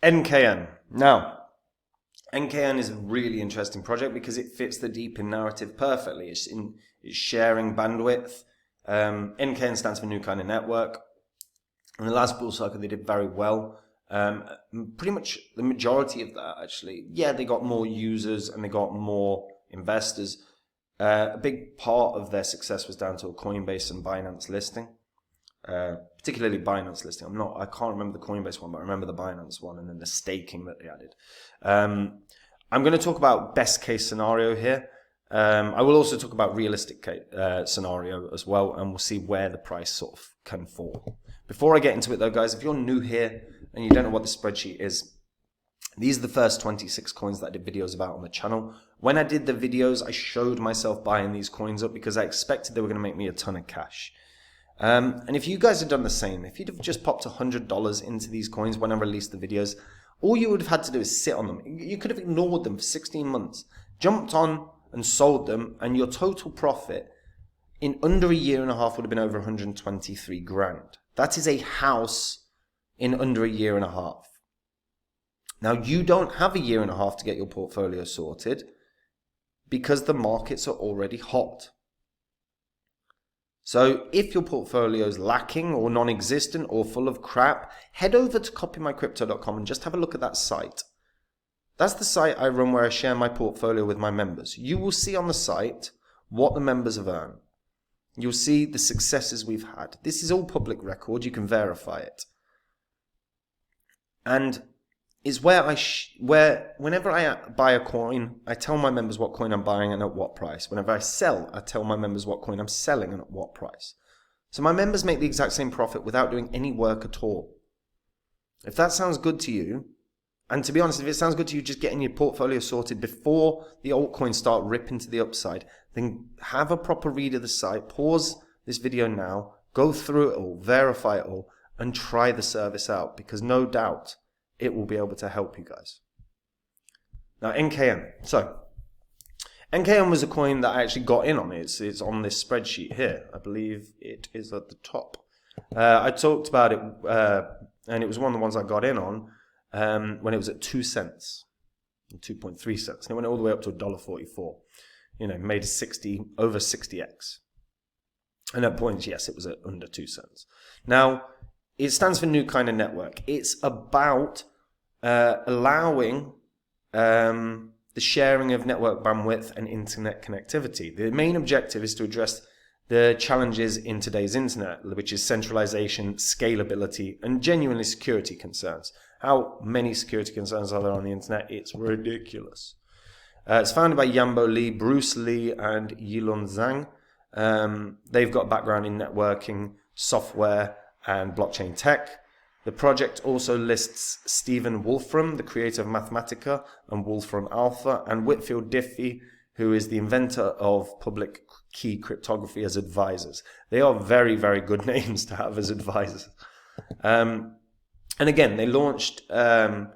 NKN. Now, NKN is a really interesting project because it fits the deep-in narrative perfectly. It's sharing bandwidth. NKN stands for New Kind of Network. In the last bull cycle, they did very well. Pretty much the majority of that, actually. Yeah, they got more users and they got more investors. A big part of their success was down to a Coinbase and Binance listing. Particularly Binance listing. I can't remember the Coinbase one, but I remember the Binance one and then the staking that they added. I'm going to talk about best case scenario here. I will also talk about realistic scenario as well, and we'll see where the price sort of can fall. Before I get into it though, guys, if you're new here and you don't know what the spreadsheet is, these are the first 26 coins that I did videos about on the channel. When I did the videos, I showed myself buying these coins up because I expected they were going to make me a ton of cash. And if you guys had done the same, if you'd have just popped $100 into these coins when I released the videos, all you would have had to do is sit on them. You could have ignored them for 16 months, jumped on and sold them, and your total profit in under a year and a half would have been over 123 grand. That is a house in under a year and a half. Now, you don't have a year and a half to get your portfolio sorted because the markets are already hot. So if your portfolio is lacking or non-existent or full of crap, head over to copymycrypto.com and just have a look at that site. That's the site I run where I share my portfolio with my members. You will see on the site what the members have earned. You'll see the successes we've had. This is all public record. You can verify it. And is where whenever I buy a coin, I tell my members what coin I'm buying and at what price. Whenever I sell, I tell my members what coin I'm selling and at what price. So my members make the exact same profit without doing any work at all. If that sounds good to you, and to be honest, if it sounds good to you just getting your portfolio sorted before the altcoins start ripping to the upside, then have a proper read of the site, pause this video now, go through it all, verify it all, and try the service out, because no doubt it will be able to help you guys. Now, NKN. So, NKN was a coin that I actually got in on. It's on this spreadsheet here. I believe it is at the top. I talked about it, and it was one of the ones I got in on when it was at 2 cents, 2.3 cents. And it went all the way up to $1.44. You know, made over 60x. And at points, yes, it was at under 2 cents. Now, it stands for New Kind of Network. It's about allowing the sharing of network bandwidth and internet connectivity. The main objective is to address the challenges in today's internet, which is centralization, scalability, and genuinely security concerns. How many security concerns are there on the internet? It's ridiculous. It's founded by Yambo Lee, Bruce Lee, and Yilun Zhang. They've got a background in networking, software, and blockchain tech. The project also lists Stephen Wolfram, the creator of Mathematica and Wolfram Alpha, and Whitfield Diffie, who is the inventor of public key cryptography, as advisors. They are very, very good names to have as advisors. And again, they launched, and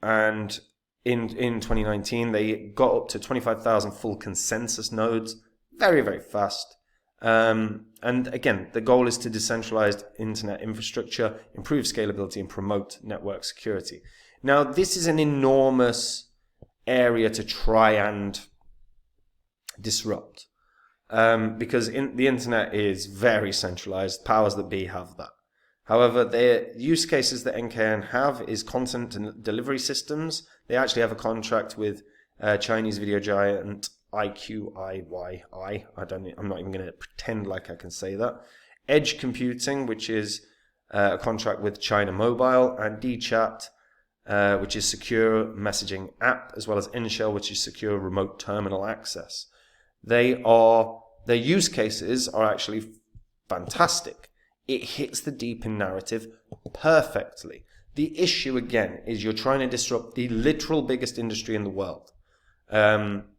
in 2019, they got up to 25,000 full consensus nodes, very, very fast. And again, the goal is to decentralize internet infrastructure, improve scalability, and promote network security. Now, this is an enormous area to try and disrupt, because the internet is very centralized. Powers that be have that. However, the use cases that NKN have is content and delivery systems. They actually have a contract with Chinese video giant IQIYI. I'm not even going to pretend like I can say that. Edge computing, which is a contract with China Mobile, and DChat, which is secure messaging app, as well as Inshell, which is secure remote terminal access. Their use cases are actually fantastic. It hits the deep-in narrative perfectly. The issue, again, is you're trying to disrupt the literal biggest industry in the world.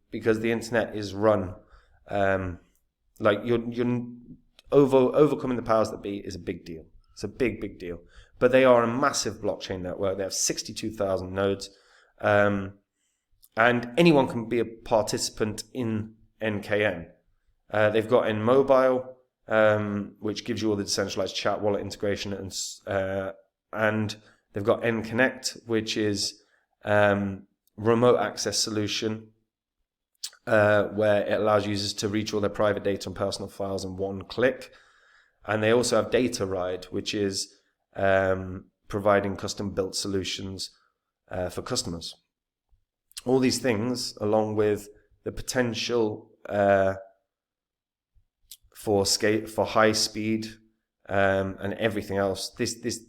Because the internet is run, like you're overcoming the powers that be is a big deal. It's a big, big deal. But they are a massive blockchain network. They have 62,000 nodes. And anyone can be a participant in NKN. They've got in mobile, which gives you all the decentralized chat wallet integration, and They've got NKN, which is remote access solution where it allows users to reach all their private data and personal files in one click. And they also have DataRide, which is providing custom-built solutions for customers. All these things, along with the potential for high speed and everything else, this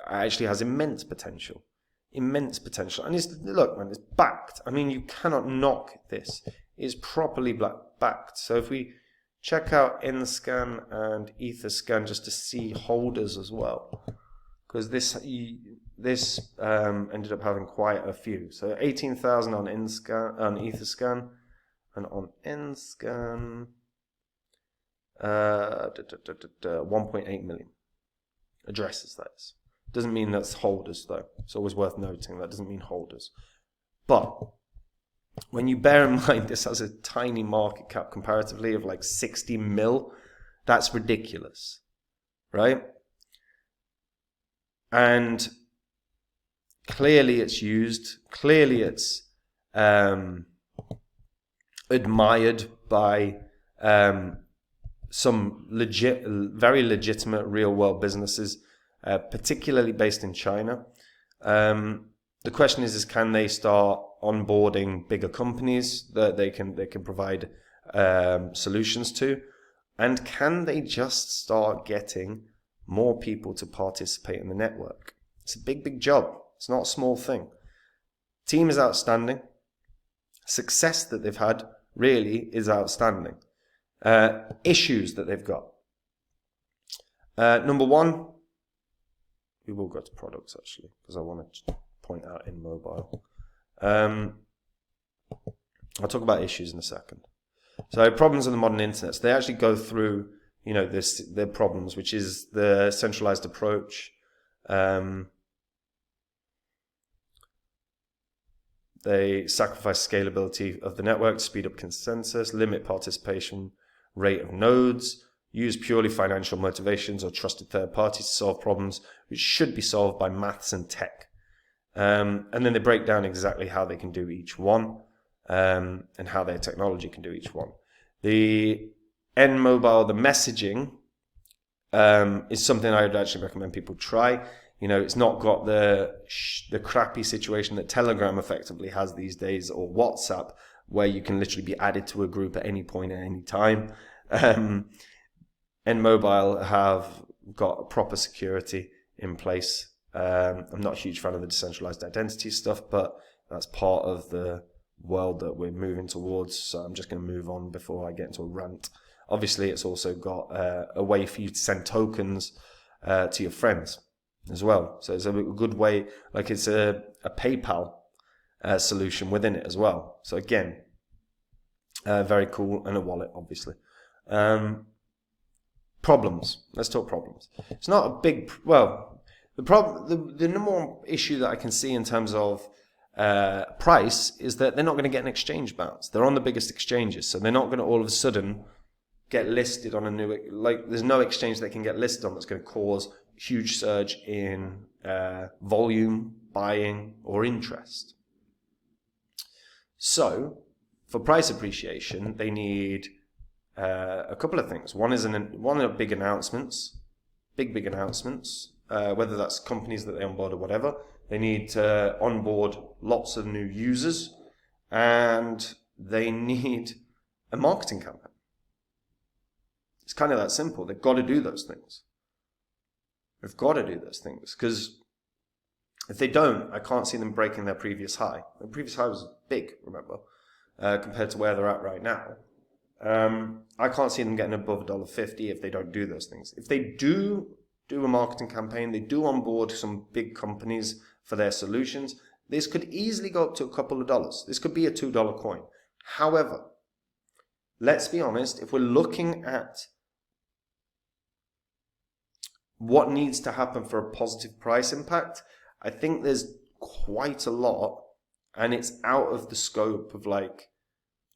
actually has immense potential. And look, man, it's backed. I mean, you cannot knock this. It's properly backed. So if we check out NScan and Etherscan just to see holders as well, because this ended up having quite a few. So 18,000 on Etherscan, and on NScan 1.8 million addresses. That is. Doesn't mean that's holders though. It's always worth noting that doesn't mean holders. But when you bear in mind this has a tiny market cap comparatively of like 60 mil, that's ridiculous, right? And clearly it's used, clearly it's admired by some very legitimate real world businesses, particularly based in China. The question is can they start onboarding bigger companies that they can provide solutions to, and can they just start getting more people to participate in the network? It's a big job. It's not a small thing. Team is outstanding. Success that they've had really is outstanding. Issues that they've got. Number one, we will go to products actually, because I want to point out in mobile. I'll talk about issues in a second. So problems of the modern internet. So they actually go through, their problems, which is the centralized approach. They sacrifice scalability of the network to speed up consensus, limit participation rate of nodes, use purely financial motivations or trusted third parties to solve problems which should be solved by maths and tech. And then they break down exactly how they can do each one, and how their technology can do each one. The N-Mobile, the messaging, is something I would actually recommend people try. It's not got the crappy situation that Telegram effectively has these days, or WhatsApp, where you can literally be added to a group at any point at any time. N-Mobile have got proper security in place. I'm not a huge fan of the decentralized identity stuff, but that's part of the world that we're moving towards. So I'm just going to move on before I get into a rant. Obviously, it's also got a way for you to send tokens to your friends as well. So it's a good way, like it's a PayPal solution within it as well. So again, very cool, and a wallet, obviously. Problems. Let's talk problems. It's not a big, the number one issue that I can see in terms of price is that they're not going to get an exchange bounce. They're on the biggest exchanges, so they're not going to all of a sudden get listed on a new, there's no exchange they can get listed on that's going to cause huge surge in volume, buying, or interest. So, for price appreciation, they need a couple of things. One of big announcements, big announcements, whether that's companies that they onboard or whatever. They need to onboard lots of new users, and they need a marketing campaign. It's kind of that simple. They've got to do those things. They've got to do those things, because if they don't, I can't see them breaking their previous high. The previous high was big, remember, compared to where they're at right now. I can't see them getting above $1.50 if they don't do those things. If they do a marketing campaign, they do onboard some big companies for their solutions, this could easily go up to a couple of dollars. This could be a $2 coin. However, let's be honest, if we're looking at what needs to happen for a positive price impact, I think there's quite a lot, and it's out of the scope of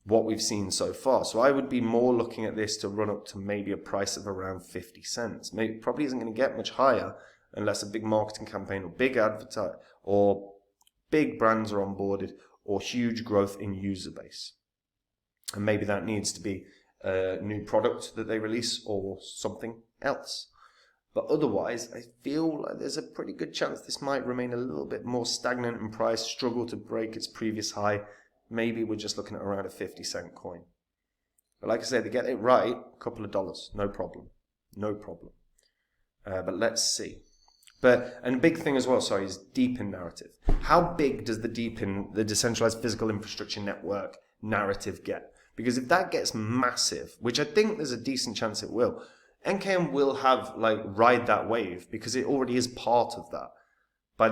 what we've seen so far. So I would be more looking at this to run up to maybe a price of around 50 cents. Maybe probably isn't going to get much higher unless a big marketing campaign or big advertise or big brands are onboarded or huge growth in user base. And maybe that needs to be a new product that they release or something else. But otherwise, I feel like there's a pretty good chance this might remain a little bit more stagnant in price, struggle to break its previous high. Maybe we're just looking at around a 50-cent coin. But like I said, they get it right, a couple of dollars, no problem. No problem. But let's see. And a big thing as well, is deepen narrative. How big does the deepen, the decentralized physical infrastructure network narrative get? Because if that gets massive, which I think there's a decent chance it will, NKN will ride that wave because it already is part of that. By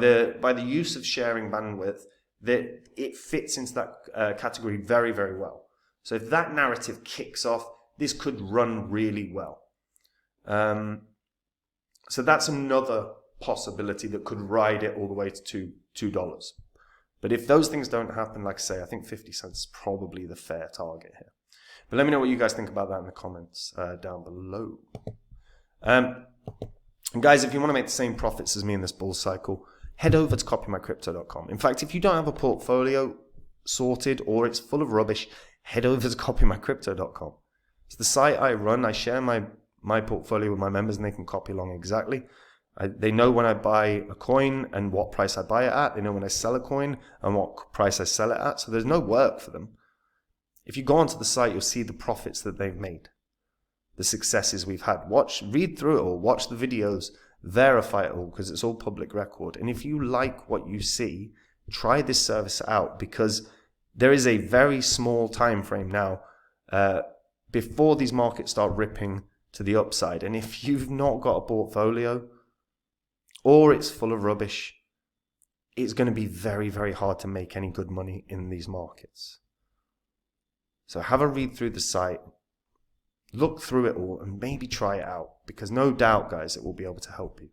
the use of sharing bandwidth, that it fits into that category very, very well. So if that narrative kicks off, this could run really well. So that's another possibility that could ride it all the way to $2. But if those things don't happen, like I say, I think 50 cents is probably the fair target here. But let me know what you guys think about that in the comments down below. And guys, if you want to make the same profits as me in this bull cycle, head over to copymycrypto.com. In fact, if you don't have a portfolio sorted or it's full of rubbish, head over to copymycrypto.com. It's the site I run. I share my portfolio with my members and they can copy along exactly. They know when I buy a coin and what price I buy it at. They know when I sell a coin and what price I sell it at. So there's no work for them. If you go onto the site, you'll see the profits that they've made, the successes we've had. Read through it all, watch the videos, verify it all because it's all public record. And if you like what you see, try this service out because there is a very small time frame now before these markets start ripping to the upside. And if you've not got a portfolio or it's full of rubbish, it's going to be very, very hard to make any good money in these markets. So have a read through the site, look through it all, and maybe try it out because no doubt, guys, it will be able to help you.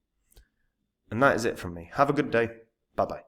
And that is it from me. Have a good day. Bye-bye.